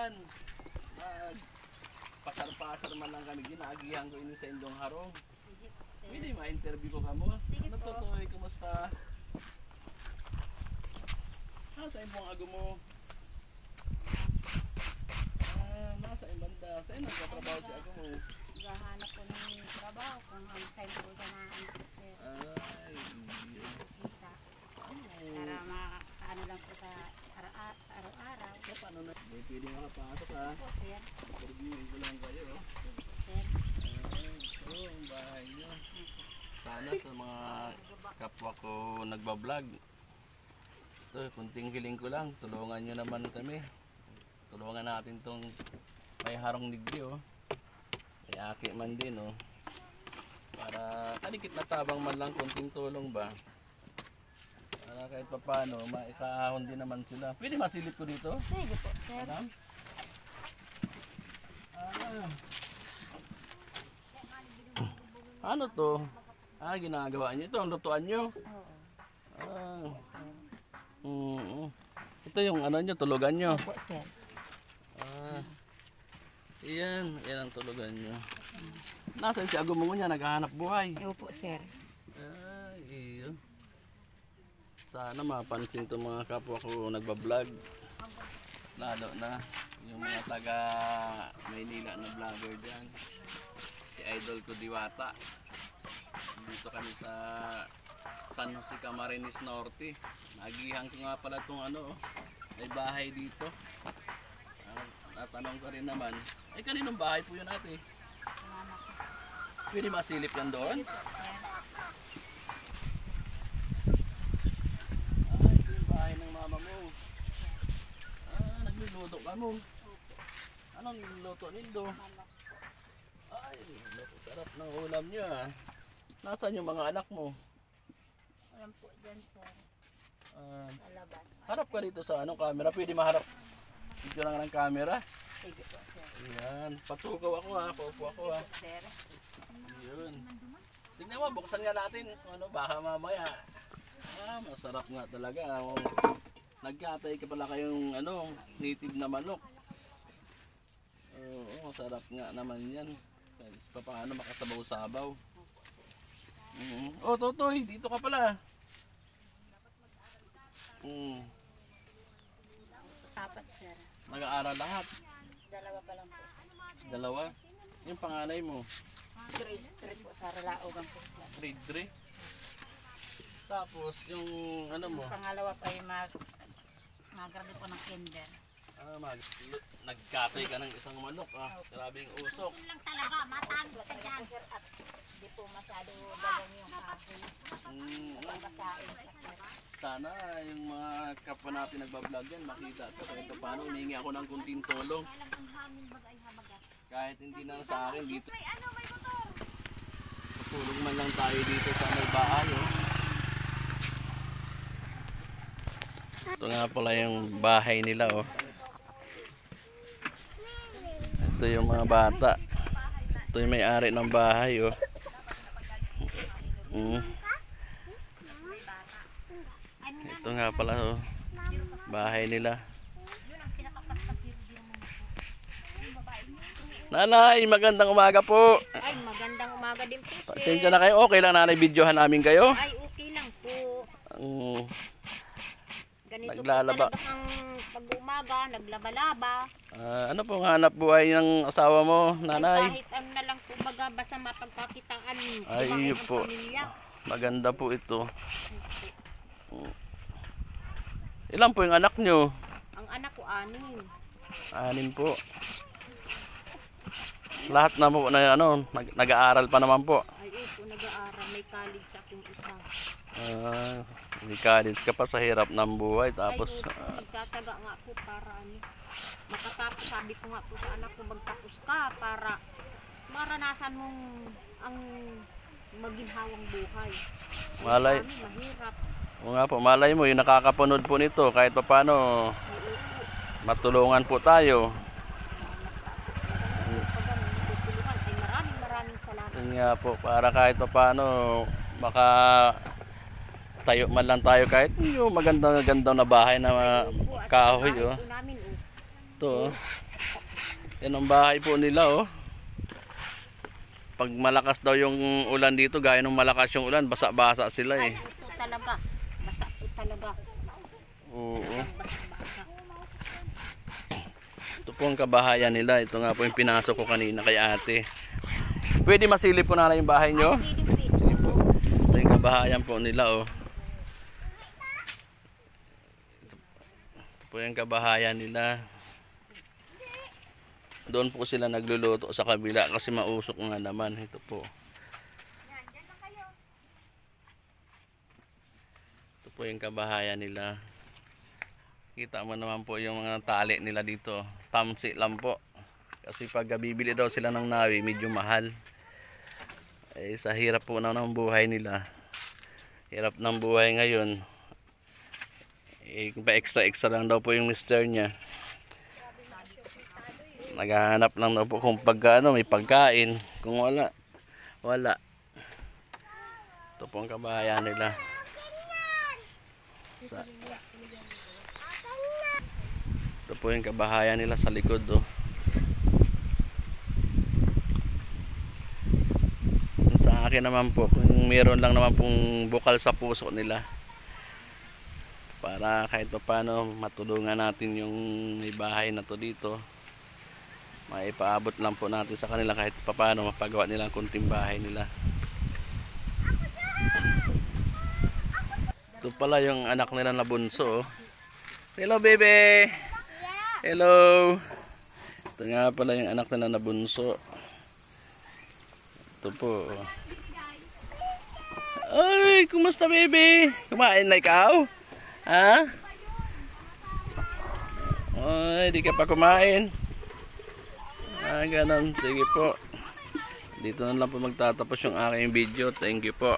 yan. Pasar-pasar man lang kami, ginagihan ko ini sa indong harong. Pwede ma-interview ko kamo. Ano to, Toy? Kumusta? Nasa imong ago mo? Nasa ibanda. Saan nagkatrabaho si ago mo? Gahanap ko ng trabaho kung ang sign ko ganaan ko sir. Ay, Kita. Para makaano lang po sa araw-araw. paano na? Pwede makapasok ha? Po sir. Interviewin ko lang kayo. Sir. Ito ang bahay nyo. Sana sa mga kapwa ko nagbablog. Ito, kunting hiling ko lang. Tulungan nyo naman kami. Tulungan natin tong may harong digdi oh. May aki man din oh. Para kanikit na tabang man lang, kunting tulong ba. Para kahit pa paano, maikahon din naman sila. Pwede masilip ko dito? Sige po sir. Madam? Ano to? Ginagawa niyo ito. Ang lutuan niyo. Oo. Ito yung ano niyo, tulugan niyo. Po sir. Iyan ang tulugan niyo. Nasaan si Ago mo niya? Naghahanap buhay. Opo sir. Iyon. Sana mapansin itong mga kapwa ko nagbablog. Lalo na yung mga taga Maynila na vlogger dyan. Si Idol ko Diwata. Dito kami sa San Jose Camarines Norte. Nagihan ko nga pala itong ano, may bahay dito. Natanong ko rin naman, ay kaninong bahay po yun ate? Pwede masilip lang doon? Ito yung bahay ng mama mo. Nagluluto ka mo. Anong luto nindo? Ay, sarap ng ulam niya. Nasaan yung mga anak mo? Alam po dyan sir. Sa labas. Harap ka dito sa anong camera. Pwede maharap. Dito lang ng camera. Sige po sir. Ayan. Patukaw ako ha. Paupo ako ha. Sir. Yun. Tignan mo, buksan nga natin. Ano, baka mamaya. Masarap nga talaga. Nagkatay ka pala kayong ano, native na manok. Oo, masarap nga naman yan. Paano makasabaw-sabaw. Oh, Totoy, dito ka pala. Apat sir. Nag-aaral lahat. Dalawa pa lang po sir. Dalawa. Yung panganay mo, Grade po sa Ralaogan po sir. grade 3. Tapos yung ano mo, Pangalawa pa ay mag-graduate po ng kinder. nagkatay ka ng isang manok Grabe yung usok. Lang talaga, matagos ka dyan. At di po masyado dagang yung kahoy. Babasain ka sir. Sana yung mga kapwa natin nagbablog yan, makita ko kahit paano. Humingi ako ng kunting tulong. Kahit hindi na sa akin dito. Tutulong man lang tayo dito sa may bahay. Ito nga pala yung bahay nila. Ito yung mga bata. Ito yung may-ari ng bahay. Ito nga pala bahay nila. Nanay, magandang umaga po. Ay, magandang umaga din po sir. Pasensya na kayo. Okay lang nanay, videohan namin kayo. Ay, okay lang po. Ganito Naglalaba. po talaga ang pag-umaga, naglaba-laba. Ano pong hanap buhay ng asawa mo, nanay? Kahit ano na lang po baga, basta mapagkakitaan. Ay, ang po. pamilya. Maganda po ito. Ilan po yung anak nyo? Ang anak ko, 6. 6 po. Lahat na po na ano, nag-aaral pa naman po. Ay, po, nag-aaral. May college sa aking isa. May college ka pa sa hirap ng buhay. Tapos, nagtataga nga po para makatapos. Sabi ko nga po sa anak ko, magtapos ka para maranasan mong ang maginhawang buhay. Malay. Mahirap. O nga po, malay mo, yung nakakapunod po nito, kahit pa paano, matulungan po tayo. Maraming salamat. Yun nga po, para kahit pa paano, baka tayo man lang tayo kahit yung magandang na bahay na kahoy. Ito. Yan ang bahay po nila oh. Pag malakas daw yung ulan dito, gaya ng malakas yung ulan, basa-basa sila eh. Ay, ito talaga. Basa po talaga. Oo. Basa-basa. Ito po ang kabahayan nila. Ito nga po yung pinasok ko kanina kay ate. Pwede masilip po na yung bahay nyo? Ay, pwede po. Ito yung kabahayan po nila oh. Ito po yung kabahayan nila. Doon po sila nagluluto sa kabila kasi mausok nga naman. Ito po. Ito po yung kabahayan nila. Kita mo naman po yung mga tali nila dito. Tamsi lang po. Kasi pag bibili daw sila ng nawi, medyo mahal. Eh, sa hirap po na ng buhay nila. Hirap ng buhay ngayon. Eh, pa extra lang daw po yung mister niya. Naghahanap lang daw po kung may pagkain. Kung wala, wala. Ito po ang kabahayan nila. Ito po yung kabahayan nila sa likod oh. Sa akin naman po, kung meron lang naman pong bukal sa puso nila, para kahit pa paano matulungan natin yung may bahay na to dito, maipaabot lang po natin sa kanila kahit pa paano mapagawa nila ang kunting bahay nila. Ito pala yung anak nila na bunso oh. Hello baby. Hello. Ito nga pala yung anak nila na bunso. Ito po. Ay, kumusta baby? Kumain na ikaw? Ha? Ay, di ka pa kumain. Ah, ganun. Sige po. Dito na lang po magtatapos yung aking video. Thank you po.